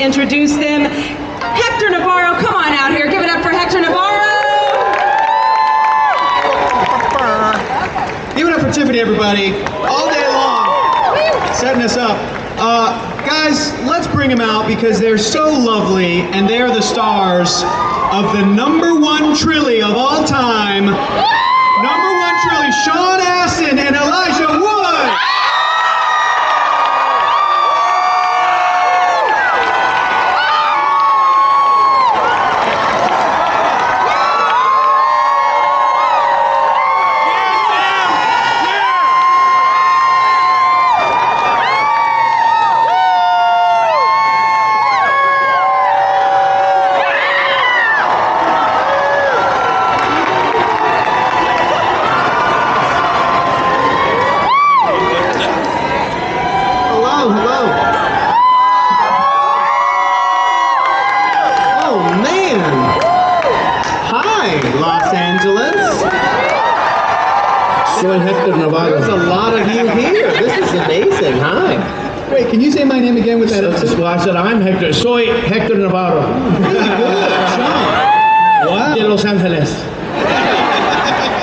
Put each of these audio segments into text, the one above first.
introduce them. Hector Navarro, come on out here. Give it up for Hector Navarro. Give it up for Tiffany, everybody. All day long, setting us up. Guys, let's bring them out because they're so lovely and they're the stars of the #1 Trilly of all time. #1 Trilly, Sean Astin and Elijah Wood. There's a lot of you here. This is amazing. Hi. Wait, can you say my name again with that? Well, I said I'm Hector. Soy Hector Navarro. Really good, Sean. Wow. De Los Angeles.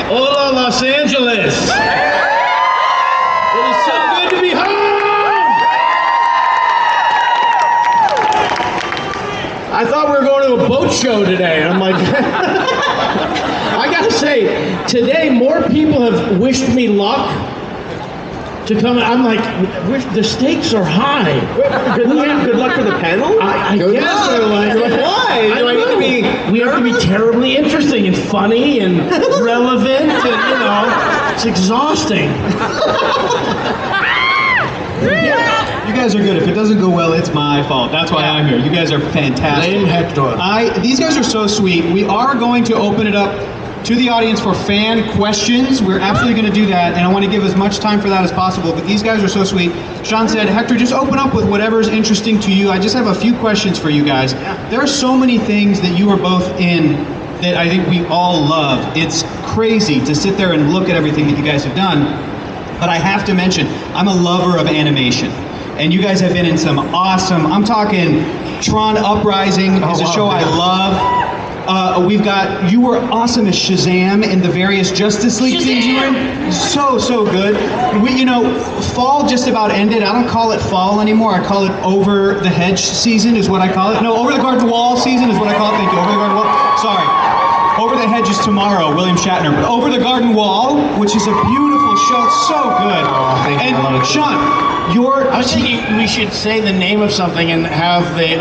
Hola, Los Angeles. It is so good to be home. I thought we were going to a boat show today, and I'm like, I gotta say, today more people have wished me luck to come. I'm like, the stakes are high. Good luck for the panel? I guess they're like, why? We have to be terribly interesting and funny and relevant, and it's exhausting. You guys are good. If it doesn't go well, it's my fault. That's why I'm here. You guys are fantastic. Blame Hector. These guys are so sweet. We are going to open it up to the audience for fan questions. We're absolutely going to do that, and I want to give as much time for that as possible, but these guys are so sweet. Sean said, Hector, just open up with whatever's interesting to you. I just have a few questions for you guys. There are so many things that you are both in that I think we all love. It's crazy to sit there and look at everything that you guys have done, but I have to mention, I'm a lover of animation. And you guys have been in some awesome, I'm talking Tron Uprising is a show I love. You were awesome as Shazam in the various Justice League things you were in. So good. Fall just about ended. I don't call it fall anymore. I call it Over the Hedge season is what I call it. No, Over the Garden Wall season is what I call it. Thank you. Over the Garden Wall. Sorry. Over the Hedge is tomorrow, William Shatner. But Over the Garden Wall, which is a beautiful show, so good. Oh, thank you. And I love it. Sean, I was thinking we should say the name of something and have the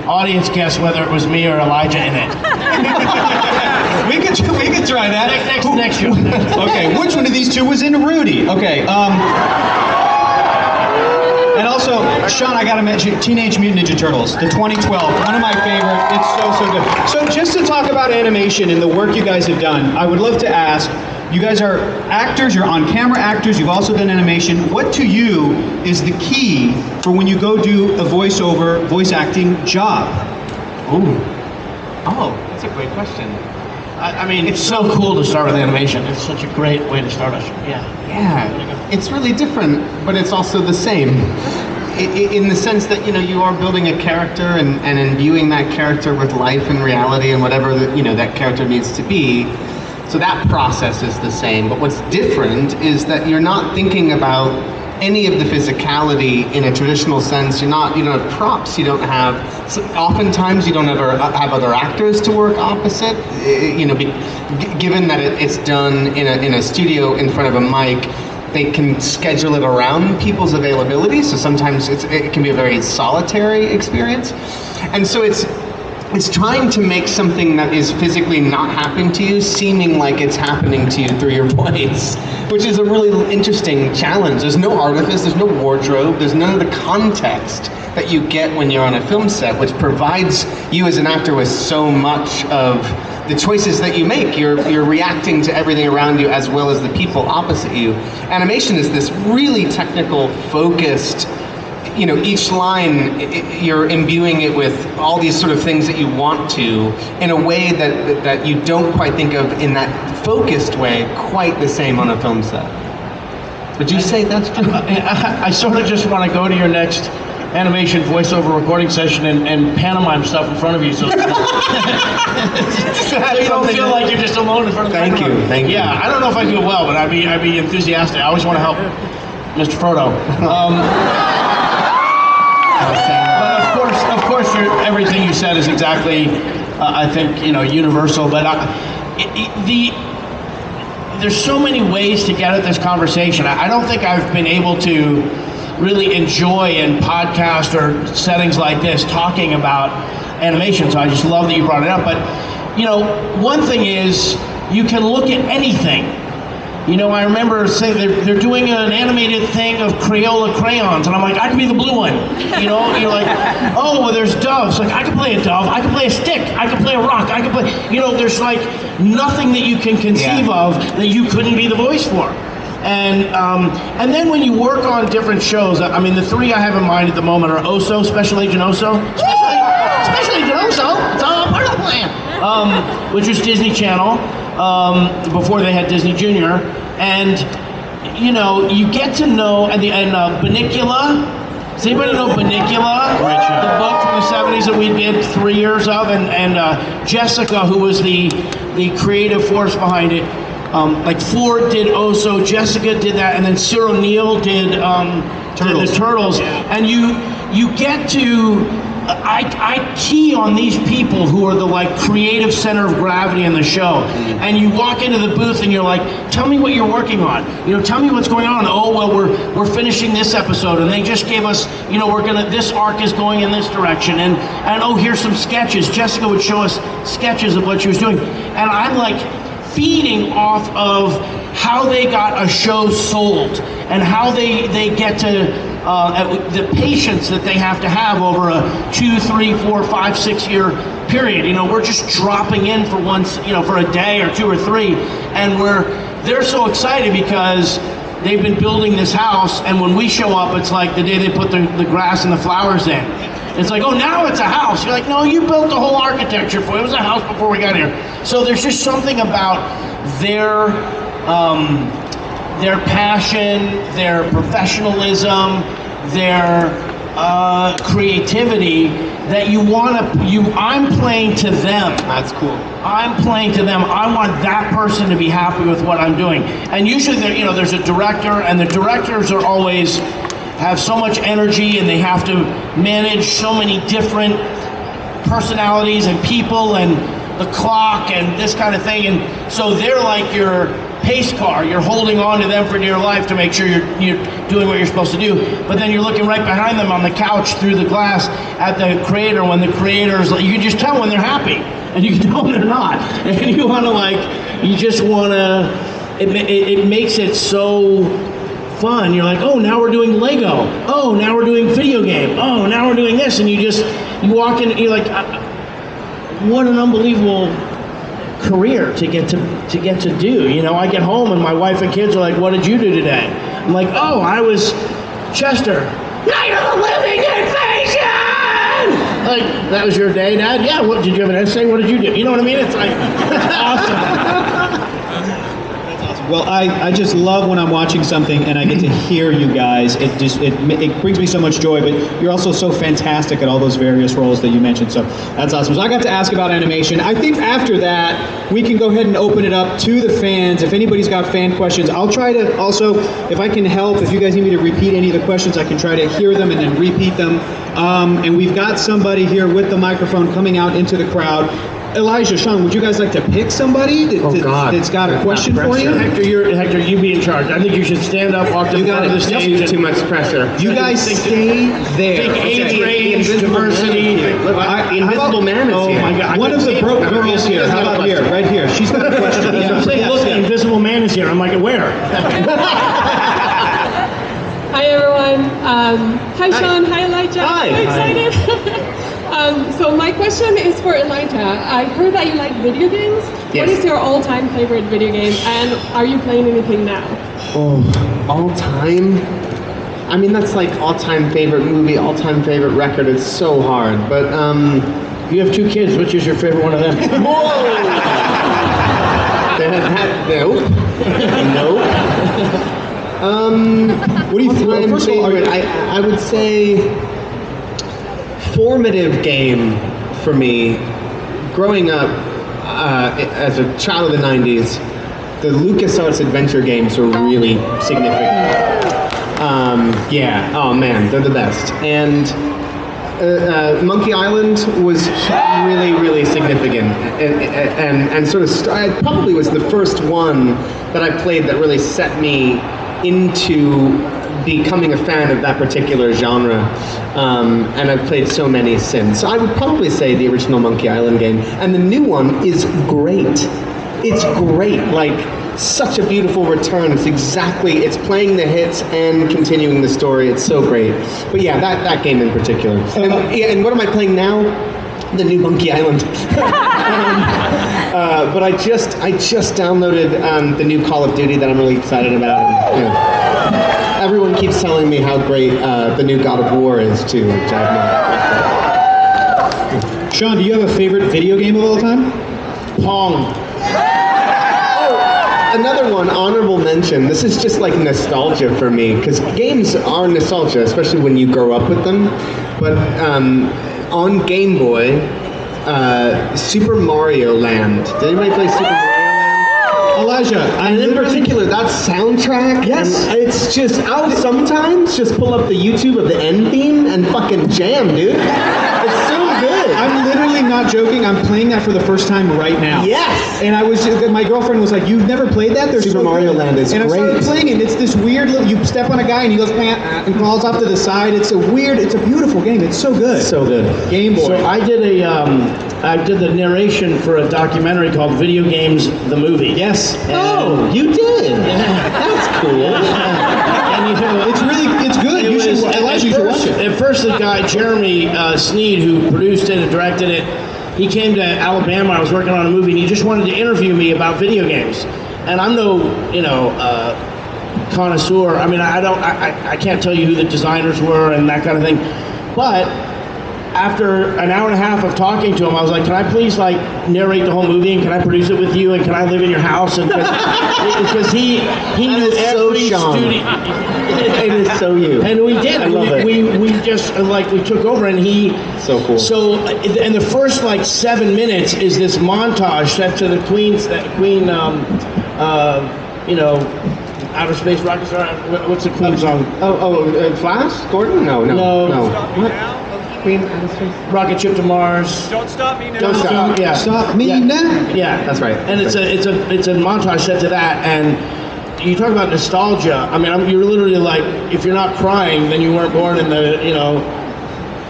audience guess whether it was me or Elijah in it. we could try that. Next year. Okay, which one of these two was in Rudy? Okay. And also, Sean, I gotta mention Teenage Mutant Ninja Turtles, the 2012, one of my favorite. It's so good. So just to talk about animation and the work you guys have done, I would love to ask, you guys are actors, you're on-camera actors, you've also done animation. What to you is the key for when you go do a voiceover, voice acting job? Ooh. Oh, that's a great question. I mean, it's so cool to start with animation. It's such a great way to start us. Yeah. It's really different, but it's also the same. In the sense that, you are building a character and imbuing that character with life and reality and whatever that character needs to be. So that process is the same, but what's different is that you're not thinking about any of the physicality in a traditional sense. You don't have props, oftentimes you don't ever have other actors to work opposite, given that it's done in a studio in front of a mic. They can schedule it around people's availability, so sometimes it can be a very solitary experience. And so it's trying to make something that is physically not happening to you seeming like it's happening to you through your voice, which is a really interesting challenge. There's no artifice, there's no wardrobe, there's none of the context that you get when you're on a film set, which provides you as an actor with so much of the choices that you make. You're reacting to everything around you as well as the people opposite you. Animation is this really technical, focused, each line, you're imbuing it with all these sort of things that you want to in a way that you don't quite think of in that focused way quite the same on a film set. Would you say that's true? I sort of just want to go to your next animation voiceover recording session and pantomime stuff in front of you, so, so you don't feel like you're just alone in front of the microphone. Thank you. Yeah, I don't know if I do it well, but I'd be enthusiastic. I always want to help Mr. Frodo. But of course, everything you said is exactly, I think, universal. But there's so many ways to get at this conversation. I don't think I've been able to really enjoy in podcast or settings like this talking about animation. So I just love that you brought it up. But one thing is you can look at anything. I remember saying they're doing an animated thing of Crayola crayons, and I'm like, I could be the blue one. You're like, oh, well, there's doves. Like, I could play a dove. I could play a stick. I could play a rock. I could play. There's like nothing that you can conceive of that you couldn't be the voice for. And then when you work on different shows, I mean, the three I have in mind at the moment are Oso, Special Agent Oso, Special Agent Oso. It's all part of the plan. Which was Disney Channel. Before they had Disney Junior, and you get to know and Bunnicula. Does anybody know Bunnicula? The book from the 70s that we did 3 years of, and Jessica, who was the creative force behind it. Like Ford did Oso, Jessica did that, and then Cyril Neal did the Turtles, and you get to. I key on these people who are the creative center of gravity in the show, and you walk into the booth and you're like, tell me what you're working on. Tell me what's going on. Oh well, we're finishing this episode, and they just gave us, this arc is going in this direction, and oh, here's some sketches. Jessica would show us sketches of what she was doing, and I'm like feeding off of how they got a show sold and how they get to. The patience that they have to have over a 2, 3, 4, 5, 6 year period. We're just dropping in for for a day or 2 or 3, and they're so excited because they've been building this house, and when we show up, it's like the day they put the grass and the flowers in. It's like, oh, now it's a house. You're like, no, you built the whole architecture for it. It was a house before we got here. So there's just something about their passion, their professional,ism, their creativity that I'm playing to them. That's cool. I'm playing to them. I want that person to be happy with what I'm doing. And usually there's a director, and the directors are always have so much energy, and they have to manage so many different personalities and people and the clock and this kind of thing. And so they're like your pace car. You're holding on to them for dear life to make sure you're doing what you're supposed to do. But then you're looking right behind them on the couch through the glass at the creator when the creator's you can just tell when they're happy, and you can tell when they're not. And you want to it makes it so fun. You're like, oh, now we're doing Lego. Oh, now we're doing video game. Oh, now we're doing this. And you walk in and you're like, what an unbelievable career to get to do. I get home and my wife and kids are like, what did you do today? I'm like, oh, I was Chester. Night of the Living Invasion! Like, that was your day, Dad? Yeah, what did you have an essay? What did you do? You know what I mean? It's like, it's awesome. Well, I just love when I'm watching something and I get to hear you guys. It brings me so much joy, but you're also so fantastic at all those various roles that you mentioned, so that's awesome. So I got to ask about animation. I think after that, we can go ahead and open it up to the fans. If anybody's got fan questions, I'll try to also, if I can help, if you guys need me to repeat any of the questions, I can try to hear them and then repeat them. And we've got somebody here with the microphone coming out into the crowd. Elijah, Sean, would you guys like to pick somebody that's got a question for you? Hector, you be in charge. I think you should stand up, walk to the front of the stage. Too much pressure. You guys stay there. Think age range, diversity. Invisible Man is here. Oh my God. One of the broke girls here. How about here? Right here. She's got a question. I'm saying, look, Invisible Man is here. I'm like, where? Hi everyone. Hi Sean. Hi Elijah. Hi. I'm excited. So my question is for Elijah. I heard that you like video games. Yes. What is your all-time favorite video game, and are you playing anything now? Oh, all time? I mean, that's like all-time favorite movie, all-time favorite record. It's so hard, but You have 2 kids. Which is your favorite one of them? Whoa! Nope. Nope. What do you All-time first of all, favorite, I would say formative game for me, growing up as a child of the 90s, the LucasArts adventure games were really significant. Yeah, oh man, they're the best. And Monkey Island was really, really significant, and sort of probably was the first one that I played that really set me into becoming a fan of that particular genre, and I've played so many since. So I would probably say the original Monkey Island game, and the new one is great. It's great, like such a beautiful return. It's playing the hits and continuing the story. It's so great. But yeah, that game in particular. And what am I playing now? The new Monkey Island. But I just downloaded the new Call of Duty that I'm really excited about. And, everyone keeps telling me how great the new God of War is too, which I've not. Sean, do you have a favorite video game of all time? Pong. Another one, honorable mention. This is just like nostalgia for me, because games are nostalgia, especially when you grow up with them. But on Game Boy, Super Mario Land. Did anybody play Super Mario Land? Elijah, And in particular, that soundtrack. Yes. It's just, I'll sometimes just pull up the YouTube of the end theme and fucking jam, dude. It's so good. I'm literally not joking. I'm playing that for the first time right now. Yes. And my girlfriend was like, "You've never played that? They're Super so Mario good." Land is and great. I started playing it. It's this weird little, you step on a guy and he goes, and falls off to the side. It's a beautiful game. It's so good. So good. Game Boy. So I did the narration for a documentary called Video Games, the Movie. Yes. Oh, you did? That's cool. And It's good. Elijah, you should watch it. At first, the guy, Jeremy Sneed, who produced it and directed it, he came to Alabama. I was working on a movie, and he just wanted to interview me about video games. And I'm no, connoisseur. I mean, I can't tell you who the designers were and that kind of thing. But after an hour and a half of talking to him, I was like, "Can I please narrate the whole movie, and can I produce it with you, and can I live in your house?" And because he knew every studio. It is so you. And we did. I love it. We just we took over, and he. So cool. So, and the first 7 minutes is this montage set to the Queen, Outer Space Rocket Star. What's the Queen song? Flash? Gordon? No. What? Queen Outer Space? Rocket Ship to Mars. Don't stop me now. Don't stop. Yeah. Stop me now. Yeah, That's right. And it's a montage set to that, and you talk about nostalgia. I mean, you're literally if you're not crying, then you weren't born in the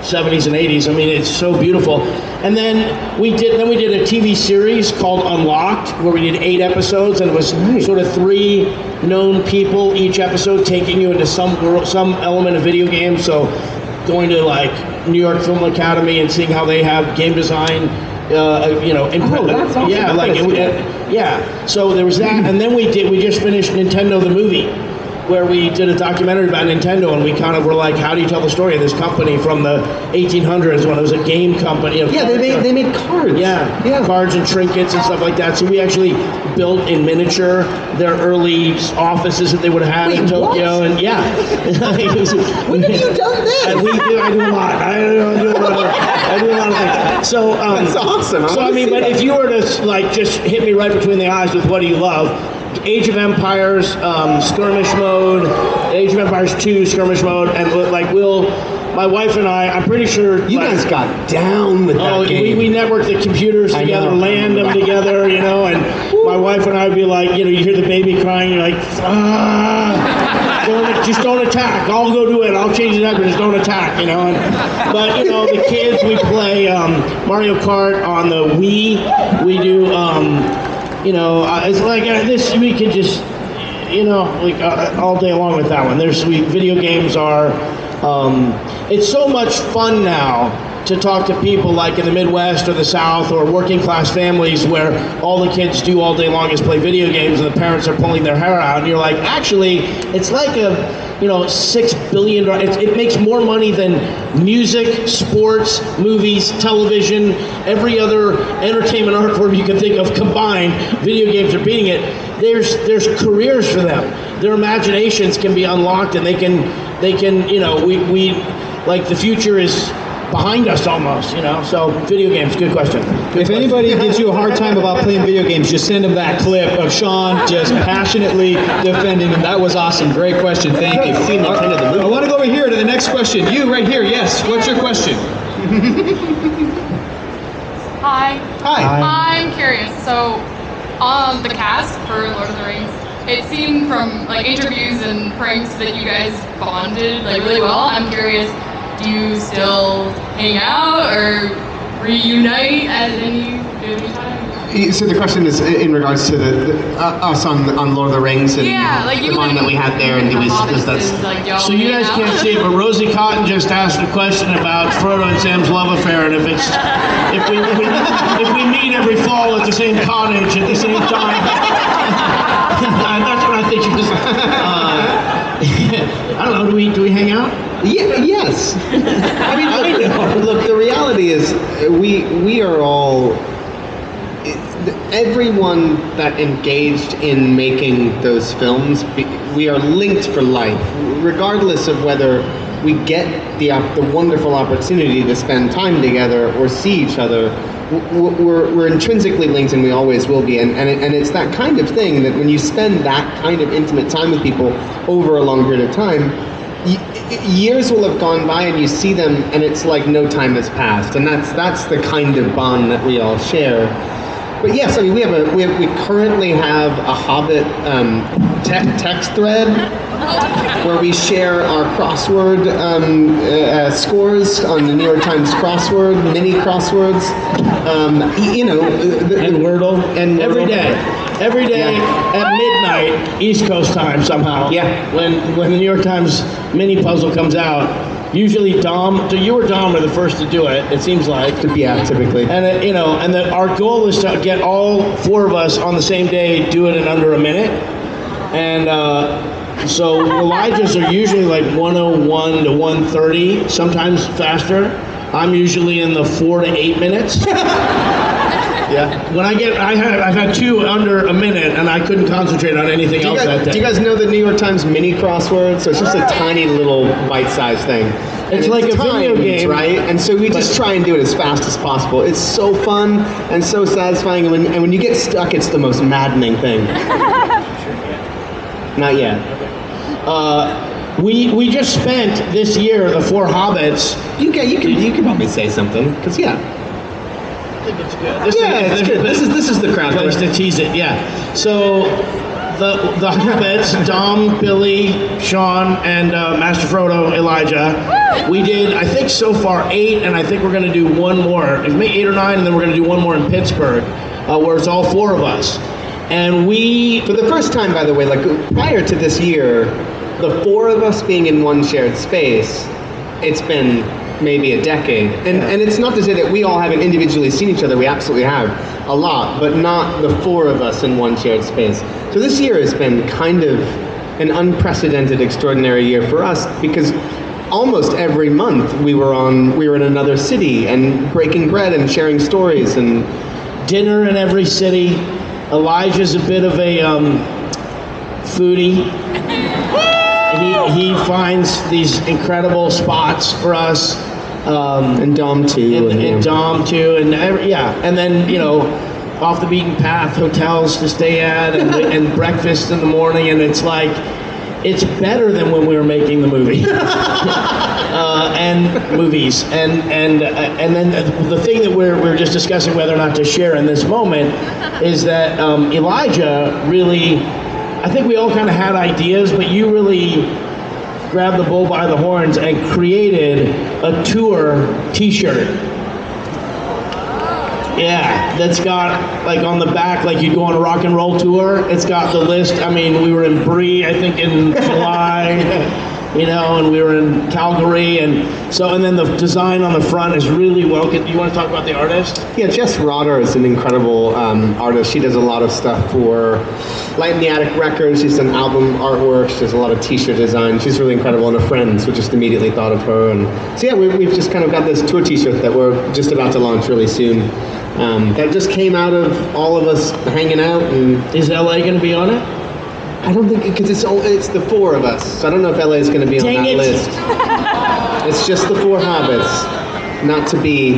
70s and 80s. I mean, it's so beautiful. And then we did a TV series called Unlocked, where we did 8 episodes, and it was sort of 3 known people each episode taking you into some element of video games. So going to New York Film Academy and seeing how they have game design. That's awesome. Yeah, So there was that, and then we just finished Nintendo the movie, where we did a documentary about Nintendo, and we kind of were like, how do you tell the story of this company from the 1800s when it was a game company? They made cards. Yeah, cards and trinkets and stuff like that. So we actually built in miniature their early offices that they would have had in Tokyo, and yeah. When have you done this? I do a lot. I do a lot of things. So That's awesome. So I mean, but if you were to just hit me right between the eyes with what do you love? Age of Empires, skirmish mode, Age of Empires 2 skirmish mode, and my wife and I'm pretty sure You guys got down with that game. We networked the computers together, land them together, and my wife and I would be like, you hear the baby crying, you're like, just don't attack. I'll go do it. I'll change it up, but just don't attack, But the kids, we play Mario Kart on the Wii. We do. It's this. We could just, all day long with that one. Video games are. It's so much fun now to talk to people in the Midwest or the South or working class families where all the kids do all day long is play video games and the parents are pulling their hair out, and you're like, actually, it's like a $6 billion. It makes more money than music, sports, movies, television, every other entertainment art form you can think of combined. Video games are beating it. There's careers for them. Their imaginations can be unlocked, and they can. We the future is behind us almost, you know. So video games, good question. If anybody gives you a hard time about playing video games, just send them that clip of Sean just passionately defending them. That was awesome. Great question. Thank you. I want to go over here to the next question. You right here. Yes. What's your question? Hi. Hi. I'm curious. So, the cast for Lord of the Rings, it seemed from like interviews and pranks that you guys bonded like really well. I'm curious, do you still hang out or reunite at any time? So the question is in regards to us on Lord of the Rings and like the bond that we had there, and So you guys can't see it, but Rosie Cotton just asked a question about Frodo and Sam's love affair, and if we meet every fall at the same cottage at the same time. That's what I think she was. I don't know. Do we hang out? Yeah. Yes. I mean, look. The reality is, we are all. Everyone that engaged in making those films, we are linked for life, regardless of whether we get the wonderful opportunity to spend time together or see each other. We're intrinsically linked, and we always will be. And it's that kind of thing that when you spend that kind of intimate time with people over a long period of time, years will have gone by, and you see them, and it's like no time has passed. And that's the kind of bond that we all share. But yes, I mean, we currently have a Hobbit text thread where we share our crossword scores on the New York Times crossword, mini crosswords. And Wordle, and every day at midnight East Coast time somehow. Yeah. When the New York Times mini puzzle comes out. Usually Dom, so you or Dom are the first to do it, it seems like. Yeah, typically. And our goal is to get all four of us on the same day, do it in under a minute. And so Elijah's are usually like 101 to 130, sometimes faster. I'm usually in the 4 to 8 minutes. Yeah. When I've had two under a minute, and I couldn't concentrate on anything else that day. Do you guys know the New York Times mini crossword? So it's just a tiny little bite-sized thing. It's like a video game, right? And so we just try and do it as fast as possible. It's so fun and so satisfying, and when you get stuck, it's the most maddening thing. Not yet. We just spent this year the 4 Hobbits. You can probably say something, because I think it's good. It's good. This is the crowd place to tease it. Yeah. So the Hobbits, Dom, Billy, Sean, and Master Frodo, Elijah. We did, I think, so far 8, and I think we're going to do one more. It's maybe 8 or 9, and then we're going to do one more in Pittsburgh, where it's all 4 of us. And we, for the first time, by the way, like prior to this year, the 4 of us being in one shared space, it's been maybe a decade. And it's not to say that we all haven't individually seen each other. We absolutely have a lot, but not the 4 of us in one shared space. So this year has been kind of an unprecedented, extraordinary year for us, because almost every month we were in another city and breaking bread and sharing stories and dinner in every city. Elijah's a bit of a foodie. He finds these incredible spots for us. And Dom too. And Dom too. And then, off the beaten path hotels to stay at and breakfast in the morning. And it's like, it's better than when we were making the movie. And movies. And then the thing that we're just discussing whether or not to share in this moment is that Elijah really, I think we all kind of had ideas, but you really grabbed the bull by the horns and created a tour t-shirt. Yeah, that's got, like, on the back, like you go on a rock and roll tour, it's got the list. I mean, we were in Bree, I think, in July. And we were in Calgary, and then the design on the front is really well. You want to talk about the artist? Yeah, Jess Rotter is an incredible artist. She does a lot of stuff for Light in the Attic Records. She's done album artwork. She does a lot of t-shirt design. She's really incredible, and her friends, we just immediately thought of her. And so yeah, we've just kind of got this tour t-shirt that we're just about to launch really soon. That just came out of all of us hanging out. And is LA going to be on it? I don't think, because it's the 4 of us, so I don't know if LA is going to be on that list. It's just the 4 Hobbits. not to be,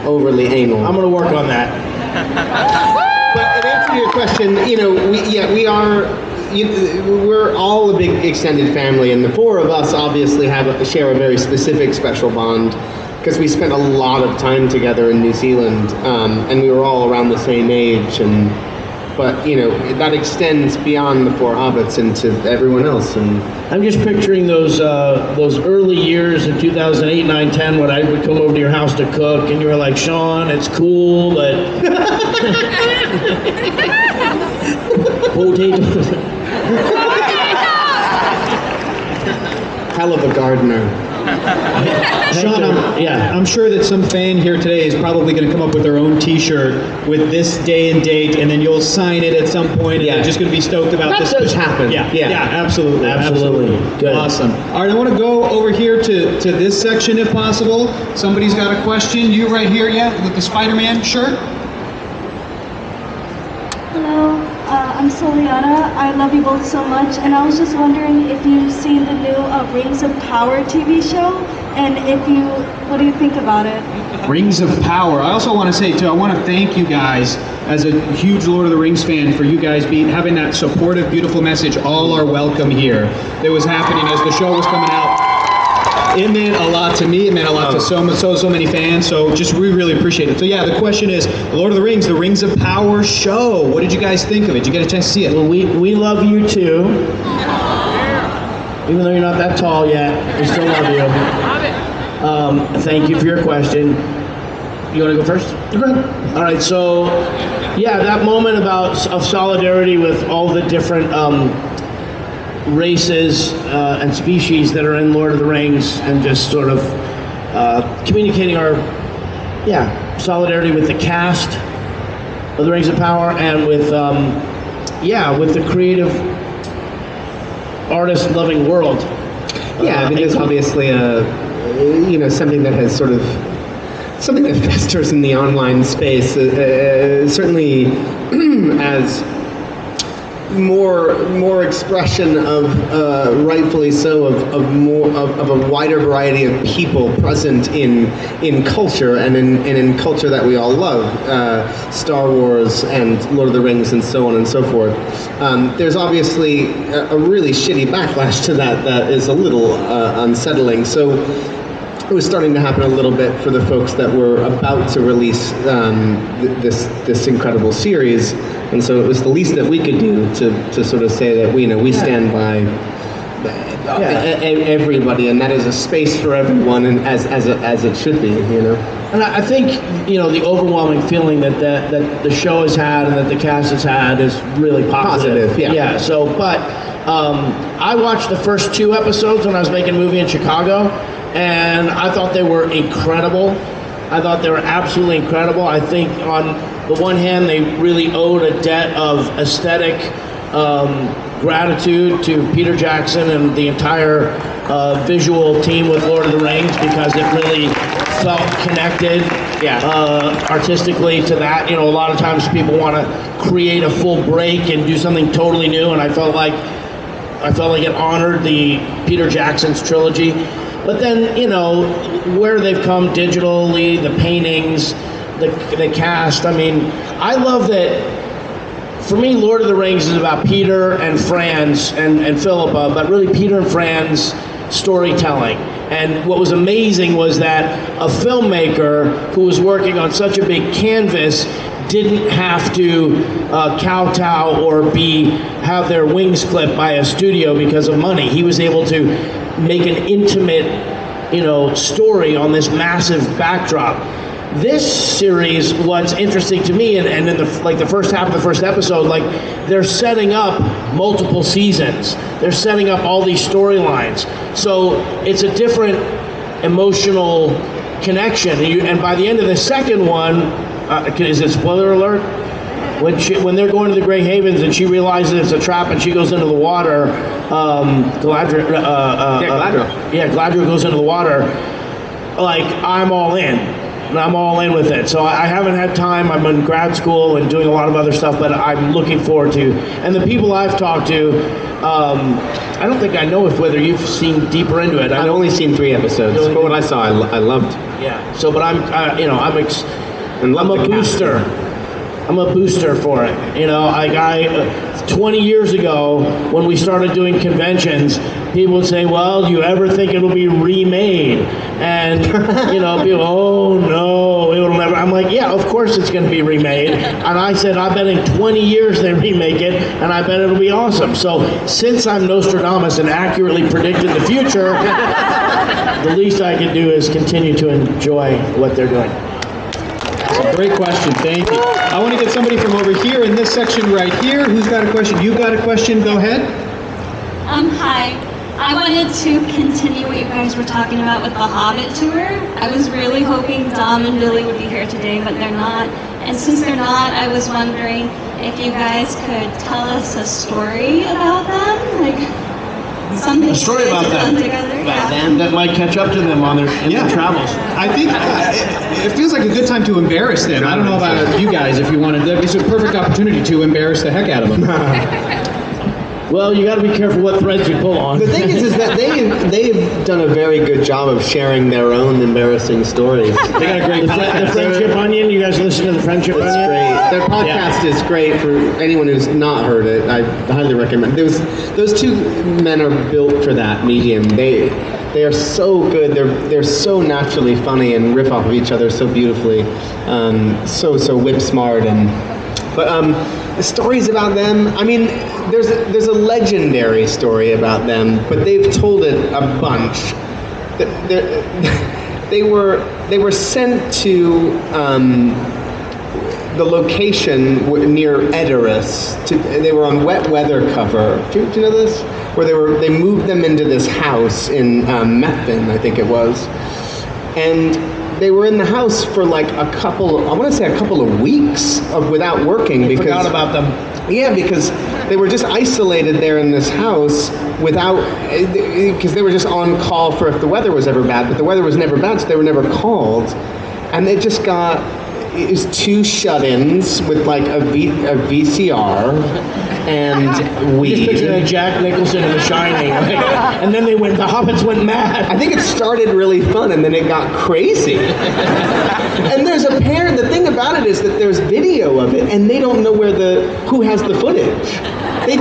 overly anal. I'm gonna work on that. But in answer to your question, we're all a big extended family, and the four of us obviously share a very specific special bond because we spent a lot of time together in New Zealand, and we were all around the same age, but that extends beyond the four hobbits into everyone else. And I'm just picturing those early years in 2008, 9, 10 when I would come over to your house to cook, and you were like, Sean, it's cool, but potatoes. Hell of a gardener. Sean, I'm sure that some fan here today is probably going to come up with their own T-shirt with this day and date, and then you'll sign it at some point, and they're just going to be stoked about this. That does happen. Yeah, absolutely. Good. Awesome. All right, I want to go over here to this section if possible. Somebody's got a question. You right here, with the Spider-Man shirt. Hello, I'm Soliana. I love you both so much, and I was just wondering if you've seen the new Rings of Power TV show, and what do you think about it? Rings of Power. I also want to say, too, I want to thank you guys as a huge Lord of the Rings fan for you guys having that supportive, beautiful message, all are welcome here, that was happening as the show was coming out. It meant a lot to me. It meant a lot to so many fans. So we really appreciate it. So the question is, Lord of the Rings, the Rings of Power show. What did you guys think of it? Did you get a chance to see it? Well, we love you too. Even though you're not that tall yet, we still love you. Thank you for your question. You want to go first? Go ahead. All right. So, that moment of solidarity with all the different races and species that are in Lord of the Rings, and just sort of communicating our solidarity with the cast of the Rings of Power, and with the creative artist loving world. There's obviously something that has something that festers in the online space, certainly as more expression of rightfully so of a wider variety of people present in culture and in culture that we all love, Star Wars and Lord of the Rings and so on and so forth. There's obviously a really shitty backlash to that is a little unsettling. So it was starting to happen a little bit for the folks that were about to release this incredible series, and so it was the least that we could do to sort of say that we stand by everybody, and that is a space for everyone, and as it should be, And I think the overwhelming feeling that the show has had and that the cast has had is really positive. Yeah. So, but I watched the first 2 episodes when I was making a movie in Chicago, and I thought they were incredible. I thought they were absolutely incredible. I think on the one hand, they really owed a debt of aesthetic gratitude to Peter Jackson and the entire visual team with Lord of the Rings, because it really felt connected artistically to that. A lot of times people want to create a full break and do something totally new, and I felt like it honored the Peter Jackson's trilogy. But then, where they've come digitally, the paintings, the cast. I mean, I love that. For me, Lord of the Rings is about Peter and Fran's and Philippa, but really Peter and Fran's storytelling. And what was amazing was that a filmmaker who was working on such a big canvas didn't have to kowtow or have their wings clipped by a studio because of money. He was able to make an intimate, story on this massive backdrop. This series, what's interesting to me, and in the first half of the first episode, they're setting up multiple seasons. They're setting up all these storylines. So it's a different emotional connection. And by the end of the second one, is it spoiler alert? When they're going to the Grey Havens and she realizes it's a trap and she goes into the water, Galadriel goes into the water, I'm all in. And I'm all in with it. So I haven't had time. I'm in grad school and doing a lot of other stuff, but I'm looking forward to. And the people I've talked to, I don't think I know whether you've seen deeper into it. I've only seen 3 episodes, but what I saw, I loved. Yeah. So, but I'm love a the cast. booster. I'm a booster for it. 20 years ago, when we started doing conventions, people would say, well, do you ever think it'll be remade? And, people, oh no, it'll never. I'm like, yeah, of course it's going to be remade. And I said, I bet in 20 years they remake it, and I bet it'll be awesome. So since I'm Nostradamus and accurately predicted the future, the least I can do is continue to enjoy what they're doing. Great question, thank you. I want to get somebody from over here in this section right here. Who's got a question? You've got a question, go ahead. Hi. I wanted to continue what you guys were talking about with the Hobbit tour. I was really hoping Dom and Billy would be here today, but they're not. And since they're not, I was wondering if you guys could tell us a story about them, like something A story about them. together. That might catch up to them on their travels. I think it feels like a good time to embarrass them. I don't know about you guys if you wanted. It's a perfect opportunity to embarrass the heck out of them. Well, you got to be careful what threads you pull on. The thing is that they've done a very good job of sharing their own embarrassing stories. They got a great podcast. The Friendship Onion. You guys listen to the Friendship Onion? It's great. Their podcast is great for anyone who's not heard it. I highly recommend. Those 2 men are built for that medium. They are so good. They're so naturally funny and riff off of each other so beautifully. So whip smart But the stories about them, I mean, there's a legendary story about them, but they've told it a bunch. They were sent to the location near Edoras. They were on wet weather cover. Do you know this? Where they moved them into this house in Methven, I think it was, and they were in the house for like a couple of weeks without working. Because forgot about them. Yeah, because they were just isolated there in this house because they were just on call for if the weather was ever bad, but the weather was never bad, so they were never called. And they just got 2 shut-ins with like a VCR and weed. Just picture Jack Nicholson in The Shining, and then the Hobbits went mad. I think it started really fun, and then it got crazy. And there's the thing about it is that there's video of it, and they don't know who has the footage. They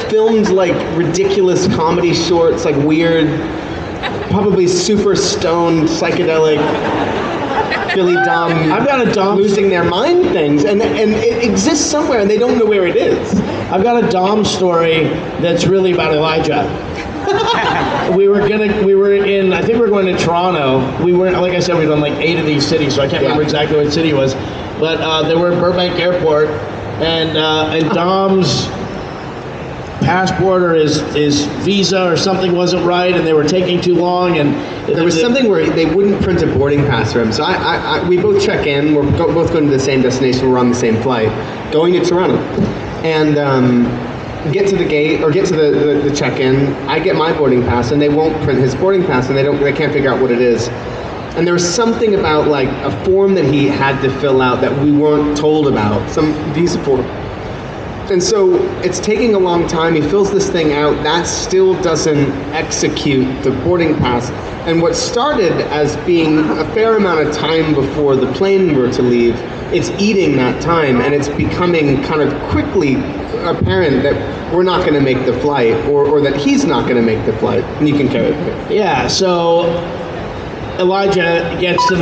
filmed like ridiculous comedy shorts, like weird, probably super stoned, psychedelic, Billy Dom. I've got a Dom losing their mind things, and it exists somewhere, and they don't know where it is. I've got a Dom story that's really about Elijah. I think we were going to Toronto. We weren't, like I said, we've done like 8 of these cities, so I can't remember exactly what city it was. But they were at Burbank Airport, and Dom's passport or his visa or something wasn't right, and they were taking too long, and there was something where they wouldn't print a boarding pass for him. So we both check in. We're both going to the same destination. We're on the same flight, going to Toronto, and get to the gate or get to the check-in. I get my boarding pass, and they won't print his boarding pass, and they can't figure out what it is. And there was something about like a form that he had to fill out that we weren't told about, some visa form. And so it's taking a long time. He fills this thing out. That still doesn't execute the boarding pass. And what started as being a fair amount of time before the plane were to leave, it's eating that time, and it's becoming kind of quickly apparent that we're not going to make the flight, or that he's not going to make the flight. And you can carry it. Yeah, so Elijah gets to